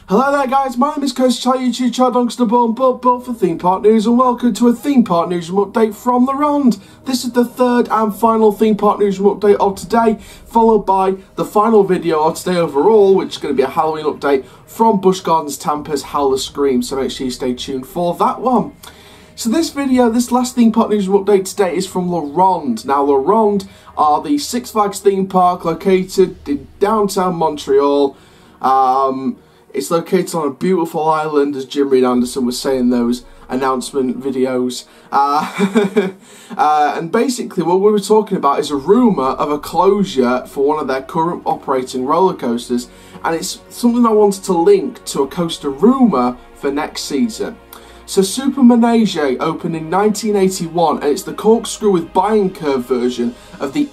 Hello there guys, my name is Chris, YouTube channel Born Bull for Theme Park News, and welcome to a Theme Park Newsroom update from the Ronde. This is the third and final Theme Park Newsroom update of today, followed by the final video of today overall, which is going to be a Halloween update from Busch Gardens Tampa's Howler Scream, so make sure you stay tuned for that one. So this video, this last Theme Park Newsroom update today is from Ronde. Now Ronde are the Six Flags theme park located in downtown Montreal. It's located on a beautiful island, as Jim Reed Anderson was saying in those announcement videos. And basically what we were talking about is a rumour of a closure for one of their current operating roller coasters, and it's something I wanted to link to a coaster rumour for next season. So Super Manège opened in 1981, and it's the corkscrew with buying curve version of the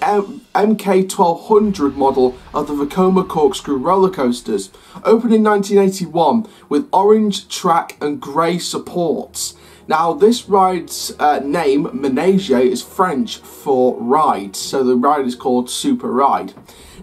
MK1200 model of the Vekoma Corkscrew roller coasters. Opened in 1981 with orange track and grey supports. Now this ride's name, Manège, is French for ride, so the ride is called Super Ride.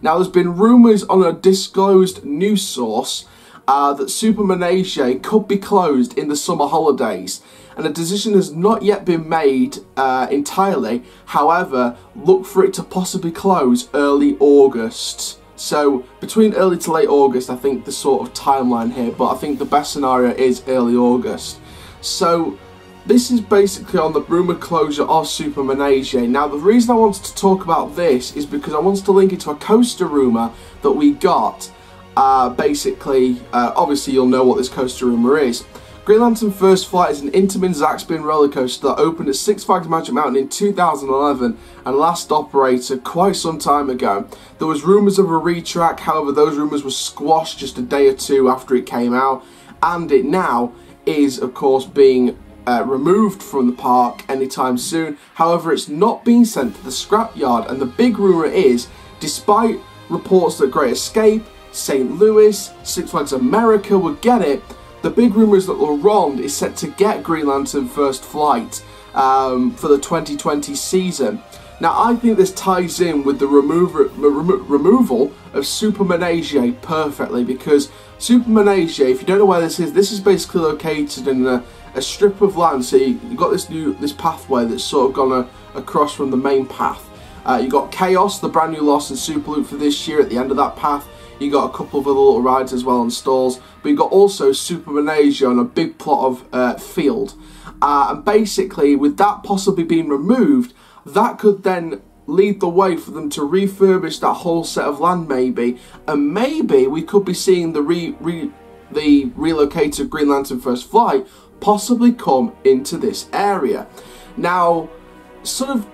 Now there's been rumours on a disclosed news source that Super Manège could be closed in the summer holidays, and a decision has not yet been made entirely. However, look for it to possibly close early August. So between early to late August, I think the sort of timeline here, but I think the best scenario is early August. So this is basically on the rumoured closure of Super Manège. Now the reason I wanted to talk about this is because I wanted to link it to a coaster rumour that we got. Obviously you'll know what this coaster rumour is. Green Lantern First Flight is an Intamin Zaxbin roller coaster that opened at Six Flags Magic Mountain in 2011 and last operated quite some time ago. There was rumours of a retrack, however those rumours were squashed just a day or two after it came out, and it now is of course being removed from the park anytime soon. However, it's not being sent to the scrapyard, and the big rumour is, despite reports that Great Escape, St. Louis, Six Flags America would get it, the big rumour is that Ronde is set to get Green Lantern First Flight for the 2020 season. Now I think this ties in with the removal of Super Manège perfectly, because Super Manège, if you don't know where this is basically located in a strip of land. So you've got this pathway that's sort of gone across from the main path. You've got Chaos, the brand new Lost and Super Loop for this year at the end of that path. You got a couple of other little rides as well on stalls, but you got also Super Manège on a big plot of field. And basically, with that possibly being removed, that could then lead the way for them to refurbish that whole set of land, maybe, and maybe we could be seeing the relocated Green Lantern First Flight possibly come into this area. Now, sort of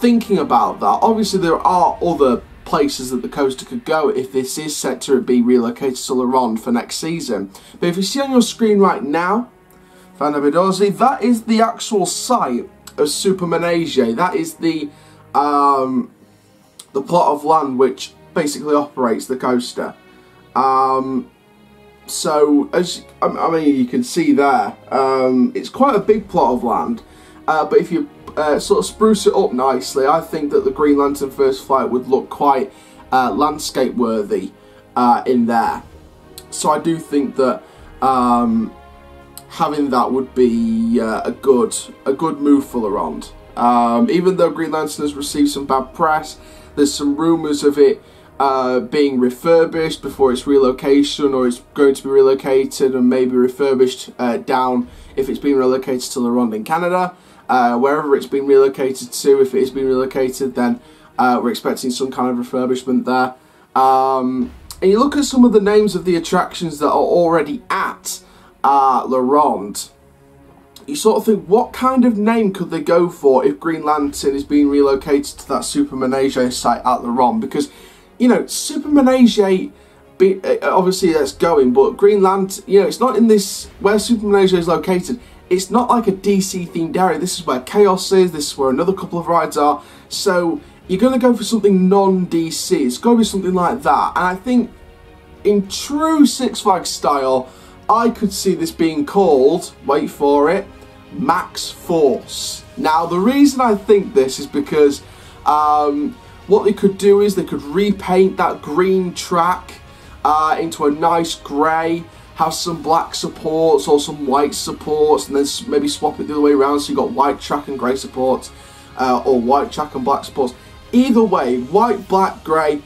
thinking about that, obviously there are other places that the coaster could go if this is set to be relocated to the Ronde for next season. But if you see on your screen right now, that is the actual site of Super Manège. That is the plot of land which basically operates the coaster. So as I mean, you can see there, it's quite a big plot of land. But if you sort of spruce it up nicely, I think that the Green Lantern First Flight would look quite landscape worthy in there. So I do think that having that would be a good move for the Ronde. Even though Green Lantern has received some bad press, there's some rumours of it being refurbished before its relocation, or it's going to be relocated and maybe refurbished down if it's being relocated to the Ronde in Canada. Wherever it's been relocated to, if it is being relocated, then we're expecting some kind of refurbishment there. And you look at some of the names of the attractions that are already at the Ronde, you sort of think, what kind of name could they go for if Green Lantern is being relocated to that Super Manège site at the Ronde? Because, you know, Super Manège, obviously that's going, but Green Lantern, you know, it's not in this, where Super Manège is located, it's not like a DC themed area. This is where Chaos is, this is where another couple of rides are. So you're going to go for something non-DC. It's got to be something like that. And I think in true Six Flags style, I could see this being called, wait for it, Max Force. Now the reason I think this is because what they could do is they could repaint that green track into a nice grey. have some black supports or some white supports, and then maybe swap it the other way around, so you've got white track and grey supports, or white track and black supports. Either way, white, black, grey,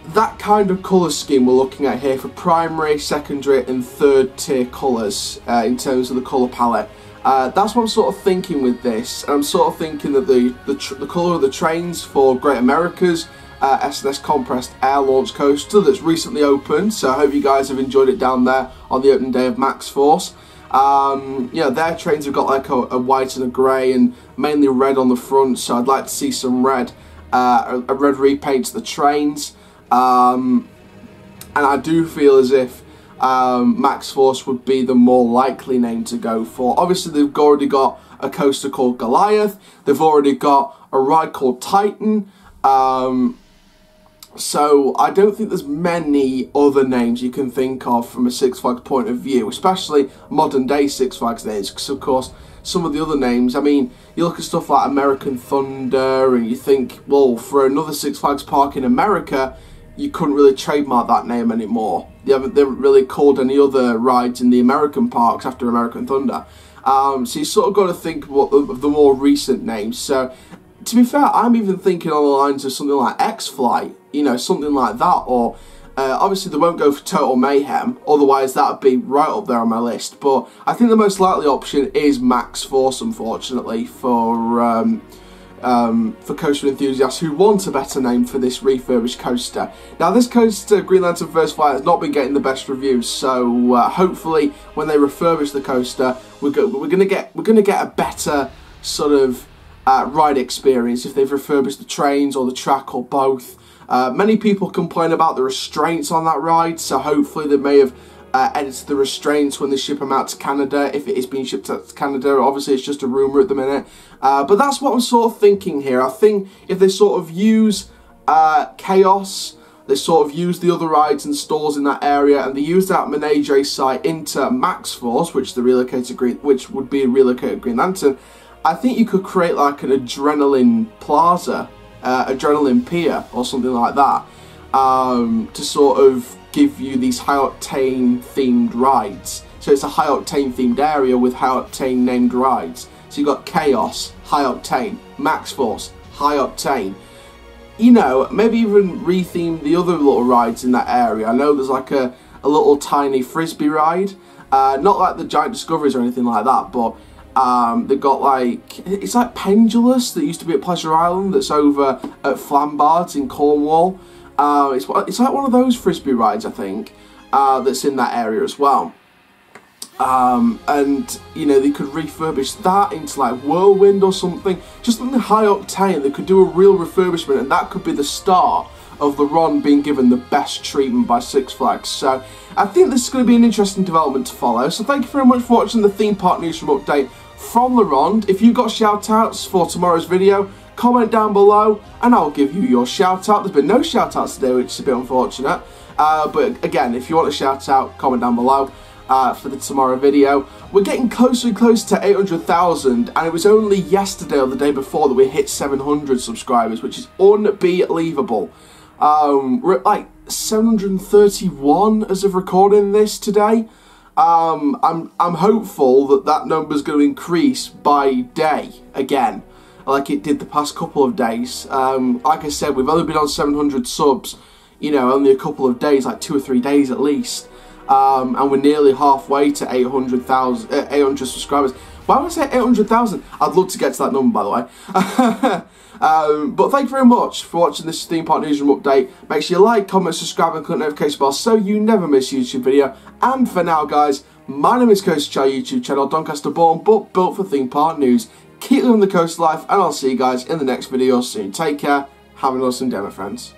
that kind of colour scheme we're looking at here for primary, secondary and third tier colours in terms of the colour palette. That's what I'm sort of thinking with this. I'm sort of thinking that the colour of the trains for Great America's S&S Compressed Air Launch Coaster that's recently opened, so I hope you guys have enjoyed it down there on the opening day of Max Force. Yeah, their trains have got like a white and a grey and mainly red on the front, so I'd like to see some red, a red repaint to the trains. And I do feel as if Max Force would be the more likely name to go for. Obviously they've already got a coaster called Goliath, they've already got a ride called Titan, so I don't think there's many other names you can think of from a Six Flags point of view, especially modern day Six Flags names, because of course some of the other names, I mean, you look at stuff like American Thunder and you think, well, for another Six Flags park in America, you couldn't really trademark that name anymore. They haven't really called any other rides in the American parks after American Thunder. So you sort of got to think of the more recent names. So, to be fair, I'm even thinking on the lines of something like X-Flight, you know, something like that, or obviously they won't go for Total Mayhem, otherwise that would be right up there on my list, but I think the most likely option is Max Force, unfortunately, for coaster enthusiasts who want a better name for this refurbished coaster. Now, this coaster, Green Lantern First Flight, has not been getting the best reviews, so hopefully when they refurbish the coaster, we're gonna get a better sort of ride experience if they've refurbished the trains or the track or both. Many people complain about the restraints on that ride, so hopefully they may have edited the restraints when they ship them out to Canada, if it is being shipped out to Canada. Obviously it's just a rumour at the minute, but that's what I'm sort of thinking here. I think if they sort of use Chaos, they sort of use the other rides and stalls in that area, and they use that Manège site into Max Force, which would be a relocated Green Lantern, I think you could create like an Adrenaline Plaza, Adrenaline Pier or something like that, to sort of give you these high-octane themed rides. So it's a high-octane themed area with high-octane named rides. So you've got Chaos, high-octane, Max Force, high-octane. You know, maybe even retheme the other little rides in that area. I know there's like a little tiny frisbee ride, not like the Giant Discoveries or anything like that, but they've got like, it's like Pendulous that used to be at Pleasure Island that's over at Flambards in Cornwall. It's like one of those frisbee rides, I think, that's in that area as well. And, you know, they could refurbish that into like Whirlwind or something, just something high octane. They could do a real refurbishment, and that could be the start of the Ronde being given the best treatment by Six Flags. So I think this is going to be an interesting development to follow. So thank you very much for watching the Theme Park Newsroom update from the Ronde. If you've got shout outs for tomorrow's video, comment down below and I'll give you your shout out. There's been no shout outs today, which is a bit unfortunate, but again, if you want a shout out, comment down below for the tomorrow video. We're getting closer and closer to 800,000, and it was only yesterday or the day before that we hit 700 subscribers, which is unbelievable. We're at like 731 as of recording this today. I'm hopeful that that number's going to increase by day again, like it did the past couple of days. Like I said, we've only been on 700 subs, you know, only a couple of days, like 2 or 3 days at least. And we're nearly halfway to 800 subscribers. Why would I say 800,000? I'd love to get to that number, by the way. But thank you very much for watching this Theme Park Newsroom update. Make sure you like, comment, subscribe and click the notification bell so you never miss a YouTube video. And for now, guys, my name is Coaster Chai, YouTube channel, Doncaster born but built for theme park news. Keep living the coast life, and I'll see you guys in the next video soon. Take care, have an awesome day, my friends.